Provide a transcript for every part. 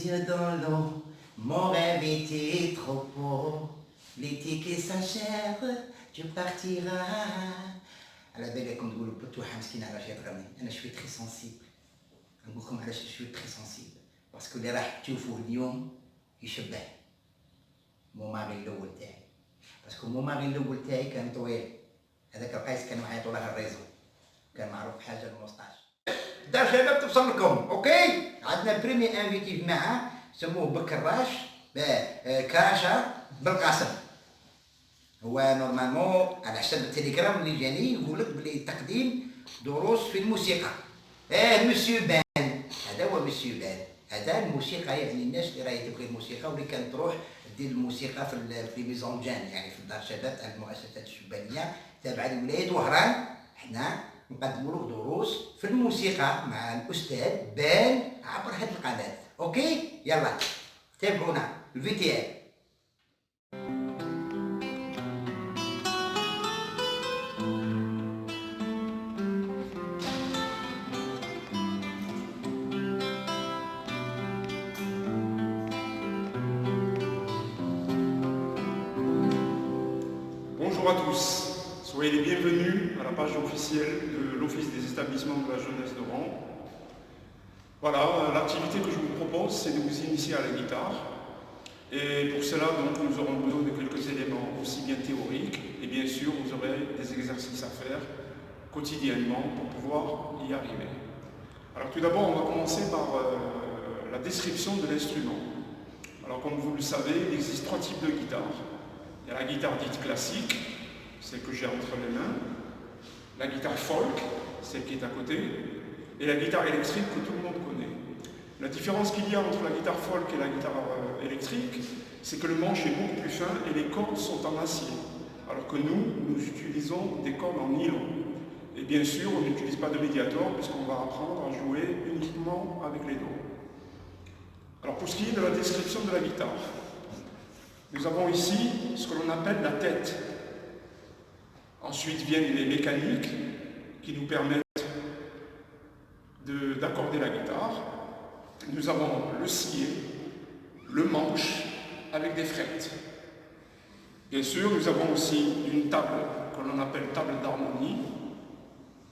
yeux dans l'eau, mon rêve était trop beau. Les tickets s'achèvent, tu partiras. على بالكم تقولوا بتوحة مسكينة علاش تغني، أنا شوي تري سونسيبل. نقول لكم علاش شوي تري سونسيبل، باسكو اللي راح تشوفوه اليوم يشبه مو ماغي الأول تاعي، باسكو مو ماغي الأول تاعي كان طويل، هذاك القيس كانوا يعيطوا له الريزو، كان معروف بحاجة الموسطاش. دار شباب توصل لكم، أوكي؟ عندنا بريمي انفيتي معاه سموه بكراش كراشة بالقاسم. هو نورمالمون على حسب التليجرام اللي جاني يقول لك بلي تقديم دروس في الموسيقى. مسيو بان، هذا هو مسيو بان، هذا الموسيقى يعني الناس اللي راهي تبغي الموسيقى واللي كانت تروح دير الموسيقى في ميزون جان، يعني في دار شباب تاع المؤسسات الشبانيه تابعه لولايه وهران. حنا نقدموا له دروس في الموسيقى مع الاستاذ بان عبر هذه القناه. اوكي يلا تابعونا الفيديو. Bonjour à tous, soyez les bienvenus à la page officielle de l'Office des établissements de la jeunesse de Rouen. Voilà, l'activité que je vous propose, c'est de vous initier à la guitare. Et pour cela, donc, nous aurons besoin de quelques éléments aussi bien théoriques, et bien sûr, vous aurez des exercices à faire quotidiennement pour pouvoir y arriver. Alors tout d'abord, on va commencer par la description de l'instrument. Alors comme vous le savez, il existe trois types de guitares. Il y a la guitare dite classique, celle que j'ai entre les mains, la guitare folk, celle qui est à côté, et la guitare électrique que tout le monde connaît. La différence qu'il y a entre la guitare folk et la guitare électrique, c'est que le manche est beaucoup plus fin et les cordes sont en acier, alors que nous utilisons des cordes en nylon. Et bien sûr, on n'utilise pas de médiator puisqu'on va apprendre à jouer uniquement avec les doigts. Alors pour ce qui est de la description de la guitare, nous avons ici ce que l'on appelle la tête. Ensuite viennent les mécaniques qui nous permettent d'accorder la guitare. Nous avons le scié, le manche avec des frettes. Bien sûr, nous avons aussi une table que l'on appelle table d'harmonie,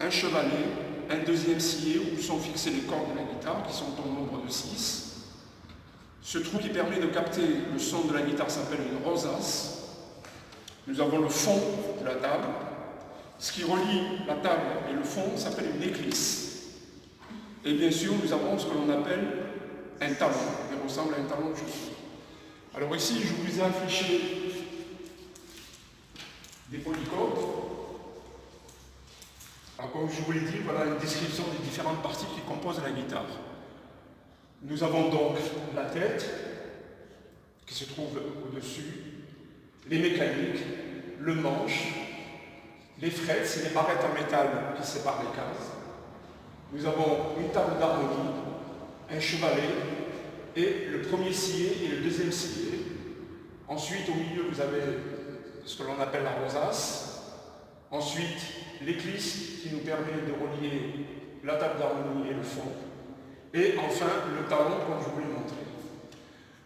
un chevalet, un deuxième scié où sont fixées les cordes de la guitare qui sont au nombre de 6. Ce trou qui permet de capter le son de la guitare s'appelle une rosace. Nous avons le fond de la table. Ce qui relie la table et le fond s'appelle une éclisse. Et bien sûr, nous avons ce que l'on appelle un talon, qui ressemble à un talon de chaussure. Alors ici, je vous ai affiché des polycodes. Alors comme je vous l'ai dit, voilà une description des différentes parties qui composent la guitare. Nous avons donc la tête qui se trouve au-dessus, les mécaniques, le manche, les frettes, c'est les barrettes en métal qui séparent les cases. Nous avons une table d'harmonie, un chevalet et le premier scié et le deuxième scié. Ensuite, au milieu, vous avez ce que l'on appelle la rosace. Ensuite, l'éclisse qui nous permet de relier la table d'harmonie et le fond. Et enfin, le talon, comme je vous l'ai montré.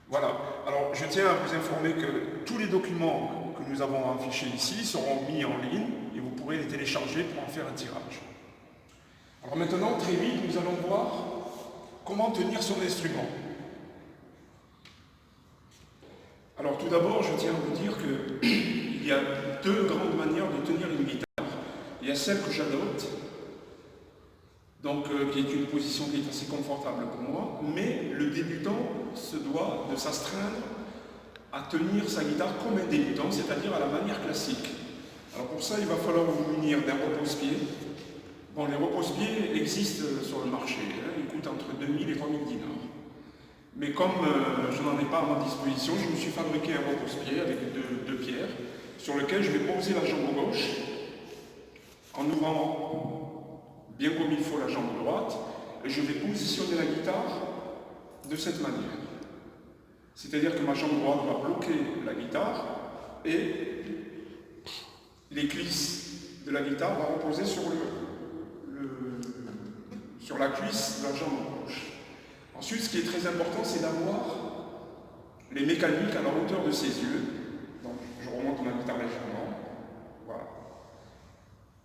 Voilà. Alors, je tiens à vous informer que tous les documents que nous avons affichés ici seront mis en ligne et vous pourrez les télécharger pour en faire un tirage. Alors maintenant, très vite, nous allons voir comment tenir son instrument. Alors tout d'abord, je tiens à vous dire qu'il y a deux grandes manières de tenir une guitare. Il y a celle que j'adopte, donc qui est une position qui est assez confortable pour moi, mais le débutant se doit de s'astreindre à tenir sa guitare comme un débutant, c'est-à-dire à la manière classique. Alors pour ça, il va falloir vous munir d'un repose-pied. Bon, les repose-pieds existent sur le marché, hein, ils coûtent entre 2000 et 3000 dinars. Mais comme je n'en ai pas à ma disposition, je me suis fabriqué un repose-pied avec deux pierres, sur lequel je vais poser la jambe gauche, en ouvrant bien comme il faut la jambe droite, et je vais positionner la guitare de cette manière. C'est-à-dire que ma jambe droite va bloquer la guitare et l'éclisse de la guitare va reposer sur la cuisse de la jambe gauche. Ensuite, ce qui est très important, c'est d'avoir les mécaniques à la hauteur de ses yeux. Donc, je remonte ma guitare légèrement. Voilà.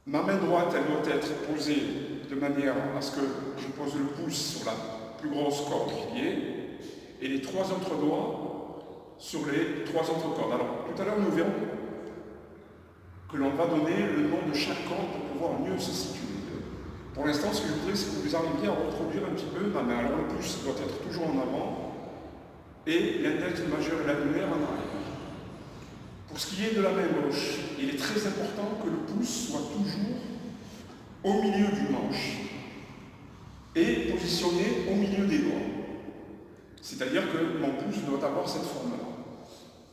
Ma main droite, elle doit être posée de manière à ce que je pose le pouce sur la plus grosse corde qu'il y ait et les 3 autres doigts sur les 3 autres cordes. Alors, tout à l'heure, nous verrons que l'on va donner le nom de chaque corde pour pouvoir mieux se situer. Pour l'instant, ce que je voudrais, c'est que vous arriviez à reproduire un petit peu ma main. Alors, le pouce doit être toujours en avant et l'index majeur et l'annulaire en arrière. Pour ce qui est de la main gauche, il est très important que le pouce soit toujours au milieu du manche et positionné au milieu des doigts. C'est-à-dire que mon pouce doit avoir cette forme-là,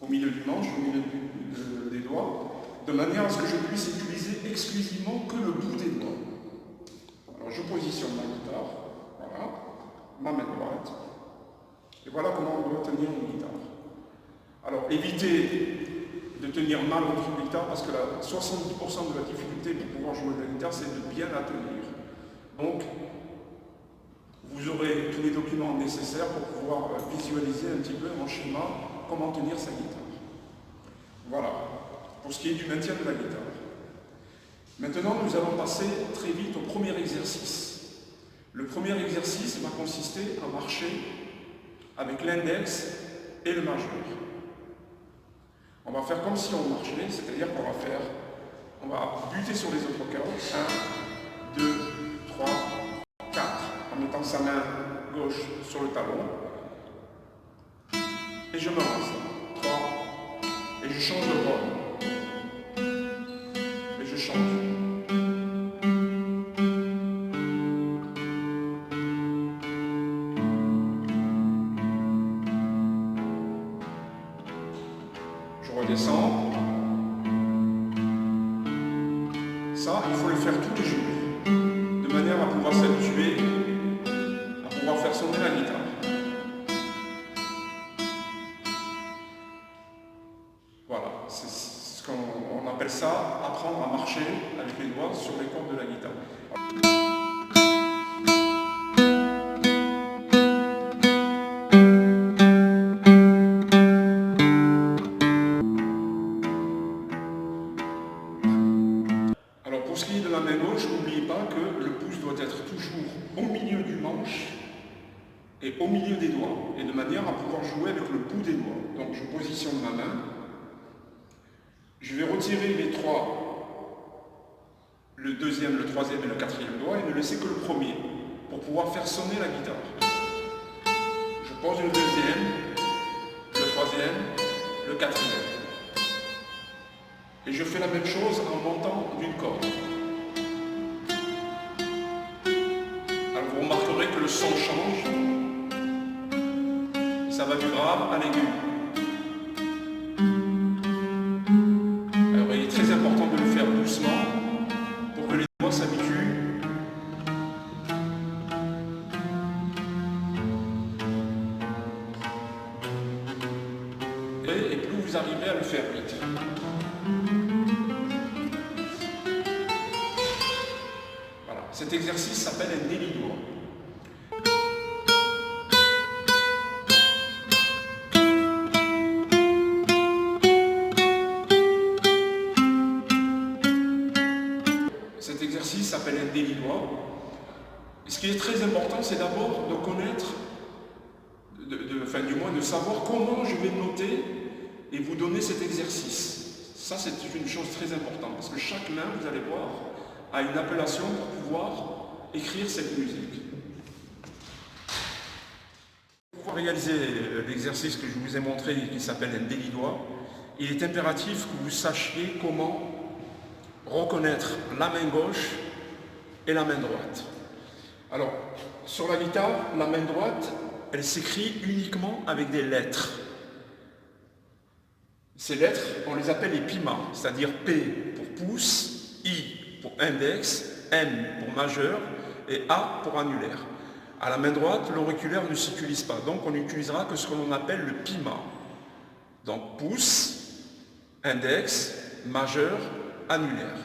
au milieu du manche, au milieu des doigts, de manière à ce que je puisse utiliser exclusivement que le bout des doigts. Alors je positionne ma guitare, voilà, ma main droite, et voilà comment on doit tenir une guitare. Alors évitez de tenir mal votre guitare parce que 70% de la difficulté pour pouvoir jouer de la guitare, c'est de bien la tenir. Donc, vous aurez tous les documents nécessaires pour pouvoir visualiser un petit peu en schéma comment tenir sa guitare. Voilà, pour ce qui est du maintien de la guitare. Maintenant, nous allons passer très vite au premier exercice. Le premier exercice va consister à marcher avec l'index et le majeur. On va faire comme si on marchait, c'est-à-dire on va buter sur les autres cordes. 1, 2, 3, 4, en mettant sa main gauche sur le talon. Et je me lance. 3, et je change de bras. Et je change. Je redescends. Ça, il faut le faire tous les jours, de manière à pouvoir s'habituer, à pouvoir faire sonner la guitare. Voilà, c'est ce qu'on appelle ça, apprendre à marcher avec les doigts sur les cordes de la guitare. Alors pour ce qui est de la main gauche, n'oubliez pas que le pouce doit être toujours au milieu du manche et au milieu des doigts, et de manière à pouvoir jouer avec le bout des doigts. Donc je positionne ma main, je vais retirer les 3, le deuxième, le troisième et le quatrième doigt, et ne laisser que le premier, pour pouvoir faire sonner la guitare. Je pose le deuxième, le troisième, le quatrième. Et je fais la même chose en montant d'une corde. Alors vous remarquerez que le son change. Et ça va du grave à l'aigu. Alors il est très important de le faire doucement pour que les doigts s'habituent. Et plus vous arrivez à le faire vite. Cet exercice s'appelle un délit-doigt. Cet exercice s'appelle un délit-doigt. Ce qui est très important, c'est d'abord de connaître, du moins de savoir comment je vais noter et vous donner cet exercice. Ça, c'est une chose très importante, parce que chaque main, vous allez voir, a une appellation pour pouvoir écrire cette musique. Pour réaliser l'exercice que je vous ai montré qui s'appelle un délit-doigt, il est impératif que vous sachiez comment reconnaître la main gauche et la main droite. Alors, sur la guitare, la main droite, elle s'écrit uniquement avec des lettres. Ces lettres, on les appelle les pimas, c'est-à-dire P pour pouce, I pour index, M pour majeur et A pour annulaire. À la main droite, l'auriculaire ne s'utilise pas, donc on n'utilisera que ce que l'on appelle le pima. Donc pouce, index, majeur, annulaire.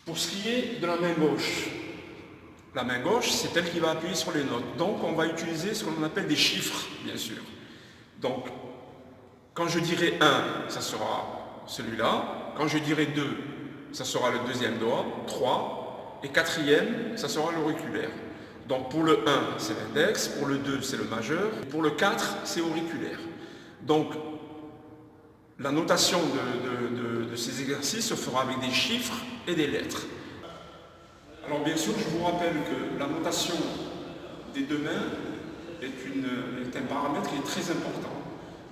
Pour ce qui est de la main gauche, la main gauche, c'est elle qui va appuyer sur les notes. Donc on va utiliser ce qu'on appelle des chiffres, bien sûr. Donc, quand je dirai 1, ça sera celui-là. Quand je dirai 2, ça sera le deuxième doigt. 3. Et quatrième, ça sera l'auriculaire. Donc pour le 1, c'est l'index. Pour le 2, c'est le majeur. Et pour le 4, c'est auriculaire. Donc, la notation de ces exercices se fera avec des chiffres et des lettres. Alors bien sûr, je vous rappelle que la notation des deux mains est un paramètre qui est très important.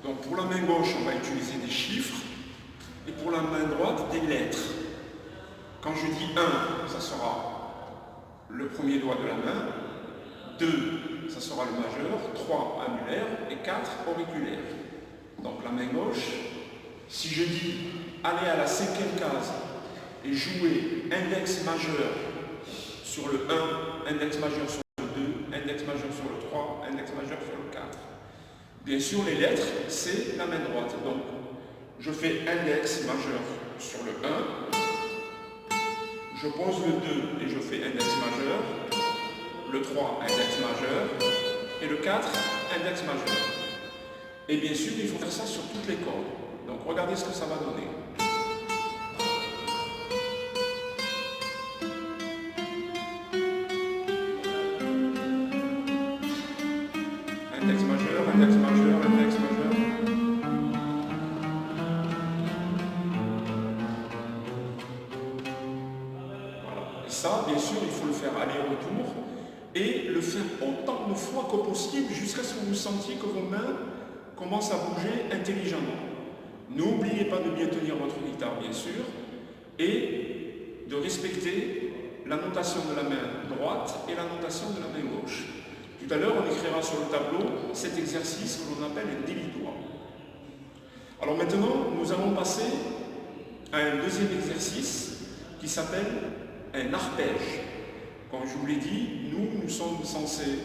Donc pour la main gauche, on va utiliser des chiffres et pour la main droite, des lettres. Quand je dis 1, ça sera le premier doigt de la main, 2, ça sera le majeur, 3, annulaire et 4, auriculaire. Donc la main gauche, si je dis aller à la 5e case et jouer index majeur sur le 1, index majeur sur le 2, index majeur sur le 3, index majeur sur le 4. Bien sûr, les lettres, c'est la main droite. Donc, je fais index majeur sur le 1, je pose le 2 et je fais index majeur, le 3, index majeur, et le 4, index majeur. Et bien sûr, il faut faire ça sur toutes les cordes. Donc, regardez ce que ça va donner. Index majeur, index majeur, index majeur. Voilà. Et ça, bien sûr, il faut le faire aller-retour et le faire autant de fois que possible jusqu'à ce que vous sentiez que vos mains commencent à bouger intelligemment. N'oubliez pas de bien tenir votre guitare, bien sûr, et de respecter la notation de la main droite et la notation de la main gauche. Tout à l'heure, on écrira sur le tableau cet exercice que l'on appelle un délitoire. Alors maintenant, nous allons passer à un deuxième exercice qui s'appelle un arpège. Comme je vous l'ai dit, nous sommes censés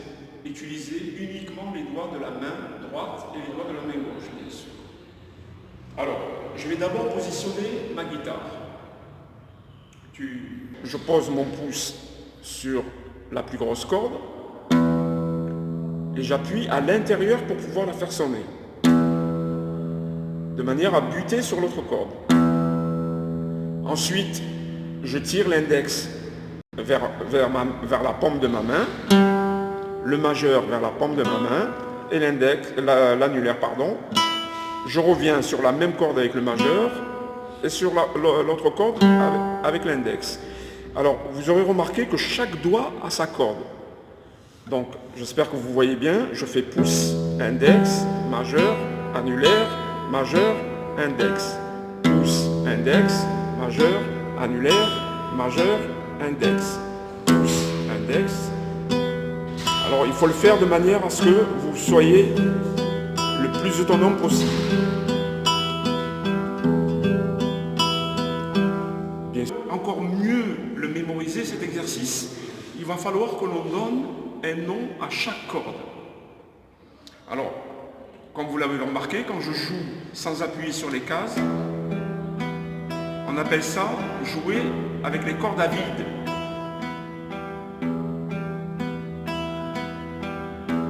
utiliser uniquement les doigts de la main droite et les doigts de la main gauche, bien sûr. Alors, je vais d'abord positionner ma guitare. Je pose mon pouce sur la plus grosse corde et j'appuie à l'intérieur pour pouvoir la faire sonner, de manière à buter sur l'autre corde. Ensuite, je tire l'index vers la paume de ma main, le majeur vers la paume de ma main et l'annulaire, pardon. Je reviens sur la même corde avec le majeur et sur l'autre corde avec l'index. Alors, vous aurez remarqué que chaque doigt a sa corde. Donc, j'espère que vous voyez bien, je fais pouce, index, majeur, annulaire, majeur, index. Pouce, index, majeur, annulaire, majeur, index. Pouce, index. Alors, il faut le faire de manière à ce que vous soyez le plus autonome possible. Bien sûr, encore mieux le mémoriser, cet exercice, il va falloir que l'on donne un nom à chaque corde. Alors, comme vous l'avez remarqué, quand je joue sans appuyer sur les cases, on appelle ça jouer avec les cordes à vide.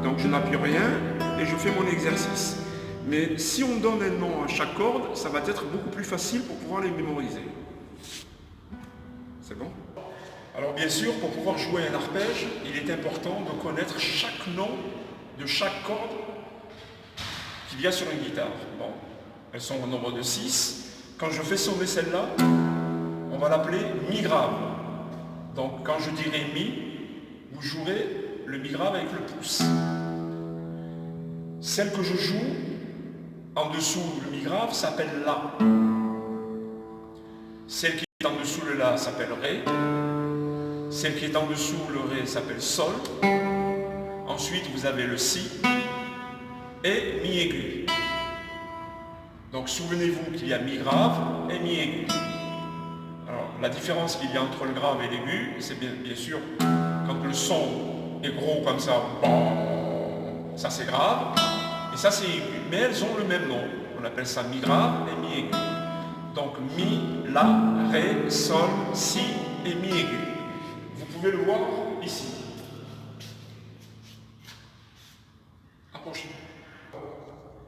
Donc je n'appuie rien et je fais mon exercice. Mais si on donne un nom à chaque corde, ça va être beaucoup plus facile pour pouvoir les mémoriser. C'est bon? Alors bien sûr, pour pouvoir jouer un arpège, il est important de connaître chaque nom de chaque corde qu'il y a sur une guitare. Bon, elles sont au nombre de 6. Quand je fais sonner celle-là, on va l'appeler mi grave. Donc quand je dirai mi, vous jouerez le mi grave avec le pouce. Celle que je joue en dessous le mi grave s'appelle la. Celle qui est en dessous le la s'appelle ré. Celle qui est en dessous le ré s'appelle sol. Ensuite vous avez le si et mi aigu. Donc souvenez-vous qu'il y a mi grave et mi aigu. Alors la différence qu'il y a entre le grave et l'aigu, c'est bien sûr quand le son est gros comme ça, bon, ça c'est grave, et ça c'est aigu. Mais elles ont le même nom. On appelle ça mi grave et mi aigu. Donc mi, la, ré, sol, si et mi aigu. Vous pouvez le voir ici.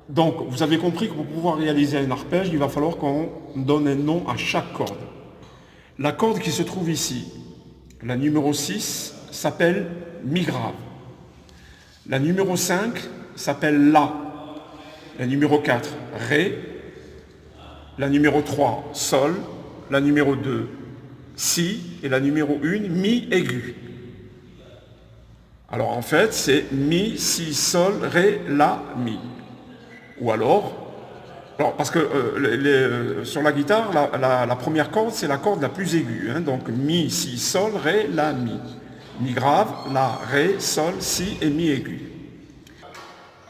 Donc, vous avez compris que pour pouvoir réaliser un arpège, il va falloir qu'on donne un nom à chaque corde. La corde qui se trouve ici, la numéro 6, s'appelle Mi grave. La numéro 5 s'appelle La. La numéro 4, Ré. La numéro 3, Sol. La numéro 2, Si. Et la numéro 1, Mi aigu. Alors en fait, c'est Mi, Si, Sol, Ré, La, Mi. Ou alors parce que sur la guitare, la première corde, c'est la corde la plus aiguë. Hein, donc Mi, Si, Sol, Ré, La, Mi. Mi grave, La, Ré, Sol, Si et Mi aigu.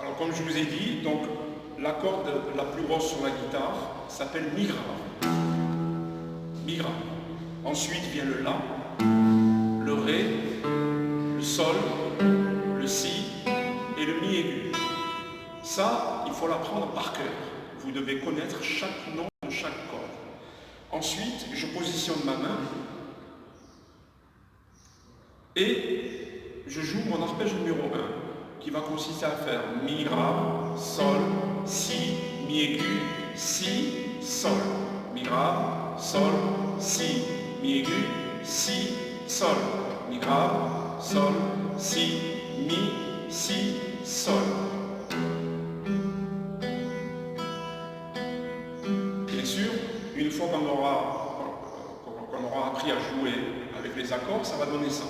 Alors comme je vous ai dit, donc, la corde la plus grosse sur la guitare s'appelle Mi grave. Mi grave. Ensuite vient le La, le Ré, le Sol, le Si et le Mi aigu. Ça, il faut l'apprendre par cœur. Vous devez connaître chaque nom de chaque corde. Ensuite, je positionne ma main et je joue mon arpège numéro 1 qui va consister à faire Mi grave, Sol, Si, Mi aigu, Si, Sol. Mi grave, Sol, Si, Mi aigu, Si, Sol. Mi grave, Sol, Si, Mi, Si, Sol. Une fois qu'on aura appris à jouer avec les accords, ça va donner ça.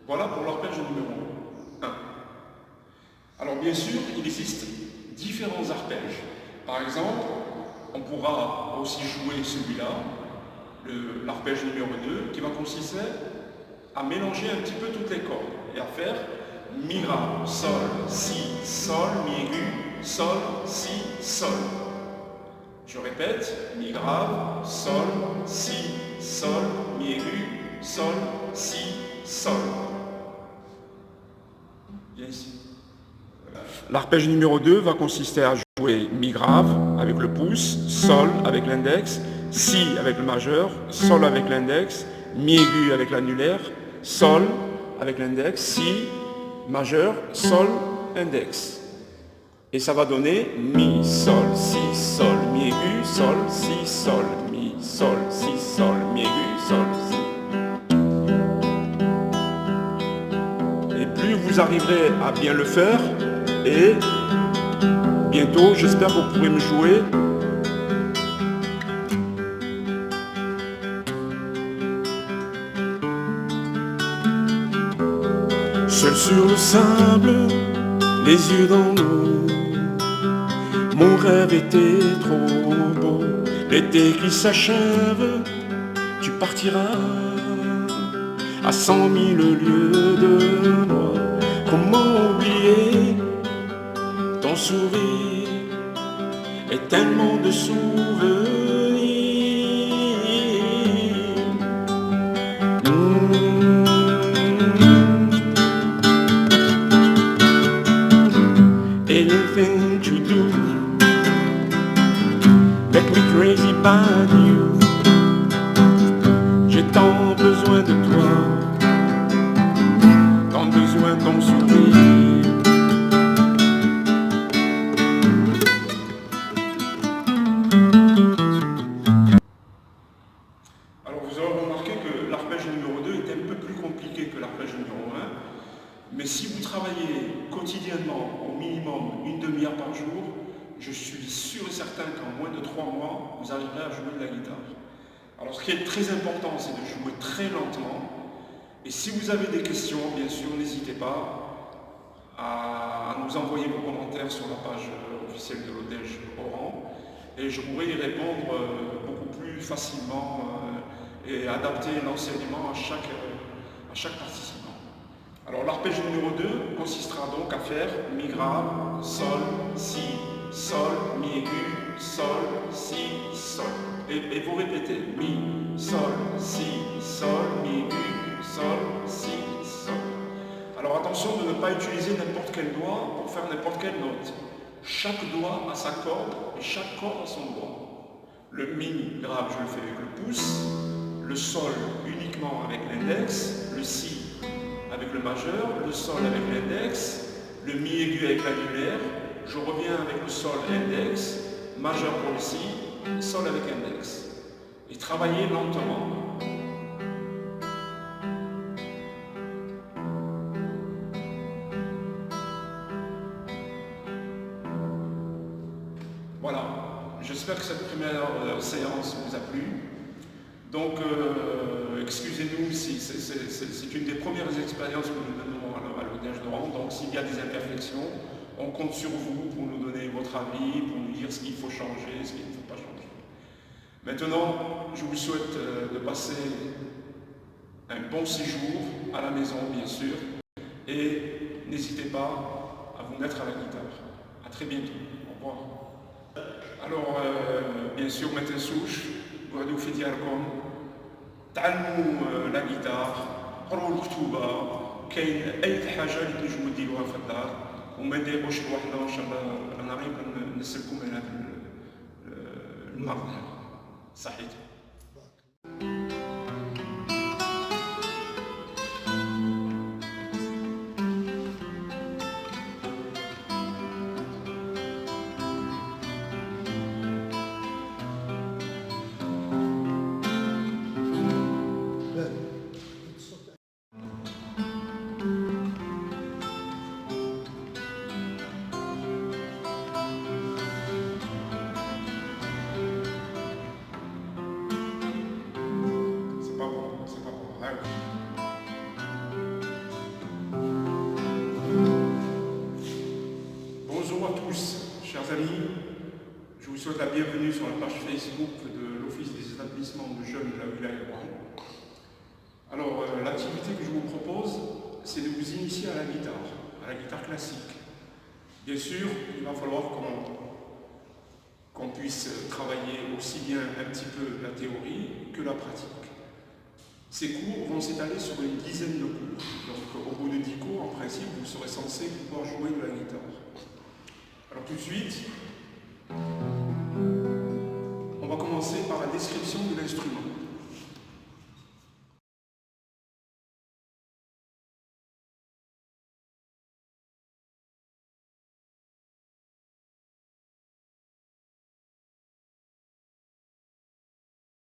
Voilà pour l'arpège numéro 1. Alors bien sûr, il existe différents arpèges. Par exemple, on pourra aussi jouer celui-là, l'arpège numéro 2, qui va consister à mélanger un petit peu toutes les cordes et à faire Mi grave, Sol, Si, Sol, Mi aigu, Sol, Si, Sol. Je répète, Mi grave, Sol, Si, Sol, Mi aigu, Sol, Si, Sol. L'arpège numéro 2 va consister à jouer Mi grave avec le pouce, Sol avec l'index, Si avec le majeur, Sol avec l'index, Mi aigu avec l'annulaire, Sol avec l'index, Si, majeur, Sol, index. Et ça va donner Mi, Sol, Si, Sol, Mi aigu, Sol, Si, Sol, Mi, Sol, Si, Sol, Mi aigu, Sol, Si. Vous arriverez à bien le faire et bientôt, j'espère que vous pourrez me jouer. Seul sur le sable, les yeux dans l'eau, mon rêve était trop beau. L'été qui s'achève, tu partiras à 100 000 lieues de moi. Comment oublier ton sourire et tellement de souvenirs. Anything to do make me crazy about you. J'ai tant besoin de toi, tant besoin de ton sourire. Alors vous aurez remarqué que l'arpège numéro 2 est un peu plus compliqué que l'arpège numéro 1, mais si vous travaillez quotidiennement au minimum une demi-heure par jour, je suis sûr et certain qu'en moins de 3 mois, vous arriverez à jouer de la guitare. Alors ce qui est très important, c'est de jouer très lentement. Et si vous avez des questions, bien sûr, n'hésitez pas à nous envoyer vos commentaires sur la page officielle de l'Odège Oran. Et je pourrai y répondre beaucoup plus facilement et adapter l'enseignement à chaque participant. Alors l'arpège numéro 2 consistera donc à faire Mi grave, Sol, si, sol. Et vous répétez mi, sol, si, sol, mi, mi, sol, si, sol. Alors attention de ne pas utiliser n'importe quel doigt pour faire n'importe quelle note. Chaque doigt a sa corde et chaque corde a son doigt. Le mi grave, je le fais avec le pouce, le sol uniquement avec l'index, le si avec le majeur, le sol avec l'index, le mi aigu avec l'annulaire, je reviens avec le sol index, majeur pour le si, sol avec index. Et travaillez lentement. Voilà, j'espère que cette première séance vous a plu. Donc, excusez-nous si c'est une des premières expériences que nous donnons à l'Audience de Rang. Donc, s'il y a des imperfections, on compte sur vous pour nous donner votre avis, pour nous dire ce qu'il faut changer, ce qu'il ne faut pas changer. Maintenant, je vous souhaite de passer un bon séjour à la maison, bien sûr, et n'hésitez pas à vous mettre à la guitare. À très bientôt. Au revoir. Alors, bien sûr, Maître Souche, وهادو في ديالكم تعلموا لا جيتار، قروا الكتوبه، كاين اي حاجه اللي تنجموا ديروها في الدار وما ديروش لوحدنا. ان شاء الله انا غير نسلكم من هذا المرض صحيت. Bonjour à tous, chers amis. Je vous souhaite la bienvenue sur la page Facebook de l'Office des établissements de jeunes de la Wilaya de Rouen. Alors, l'activité que je vous propose, c'est de vous initier à la guitare classique. Bien sûr, il va falloir qu'on puisse travailler aussi bien un petit peu la théorie que la pratique. Ces cours vont s'étaler sur une dizaine de cours. Donc, au bout de 10 cours, en principe, vous serez censé pouvoir jouer de la guitare. Alors, tout de suite, on va commencer par la description de l'instrument.